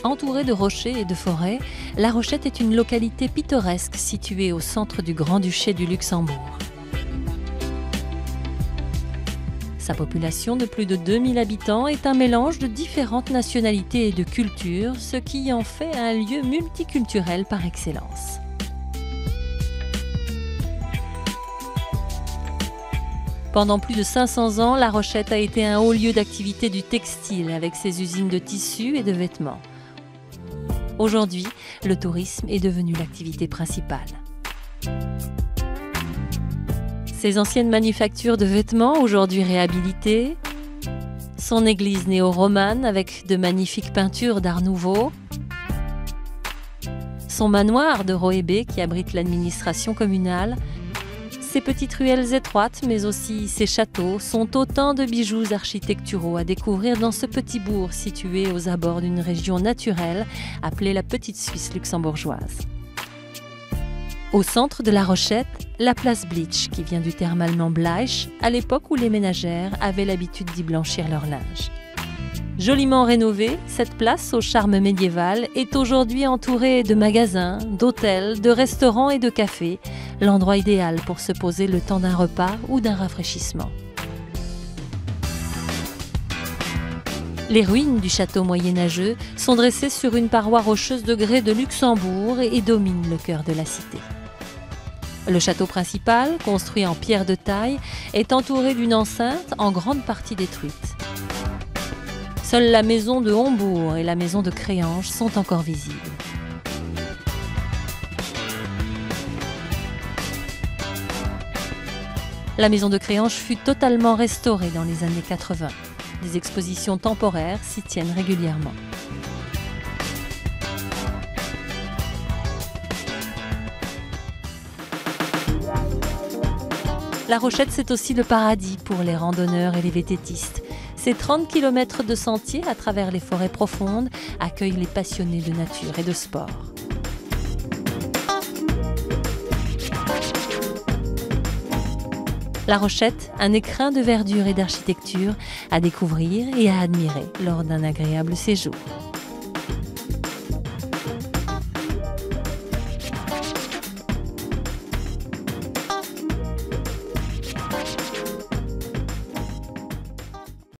Entourée de rochers et de forêts, La Rochette est une localité pittoresque située au centre du Grand-Duché du Luxembourg. Sa population de plus de 2000 habitants est un mélange de différentes nationalités et de cultures, ce qui en fait un lieu multiculturel par excellence. Pendant plus de 500 ans, La Rochette a été un haut lieu d'activité du textile avec ses usines de tissus et de vêtements. Aujourd'hui, le tourisme est devenu l'activité principale. Ses anciennes manufactures de vêtements, aujourd'hui réhabilitées, son église néo-romane avec de magnifiques peintures d'Art Nouveau, son manoir de Roébé qui abrite l'administration communale, ses petites ruelles étroites, mais aussi ses châteaux, sont autant de bijoux architecturaux à découvrir dans ce petit bourg situé aux abords d'une région naturelle appelée la Petite Suisse luxembourgeoise. Au centre de La Rochette, la place Bleach, qui vient du terme allemand Bleich, à l'époque où les ménagères avaient l'habitude d'y blanchir leur linge. Joliment rénovée, cette place au charme médiéval est aujourd'hui entourée de magasins, d'hôtels, de restaurants et de cafés, l'endroit idéal pour se poser le temps d'un repas ou d'un rafraîchissement. Les ruines du château moyenâgeux sont dressées sur une paroi rocheuse de grès de Luxembourg et dominent le cœur de la cité. Le château principal, construit en pierre de taille, est entouré d'une enceinte en grande partie détruite. Seules la maison de Hombourg et la maison de Créange sont encore visibles. La maison de Créange fut totalement restaurée dans les années 80. Des expositions temporaires s'y tiennent régulièrement. La Rochette, c'est aussi le paradis pour les randonneurs et les vététistes. Ces 30 km de sentiers à travers les forêts profondes accueillent les passionnés de nature et de sport. La Rochette, un écrin de verdure et d'architecture à découvrir et à admirer lors d'un agréable séjour.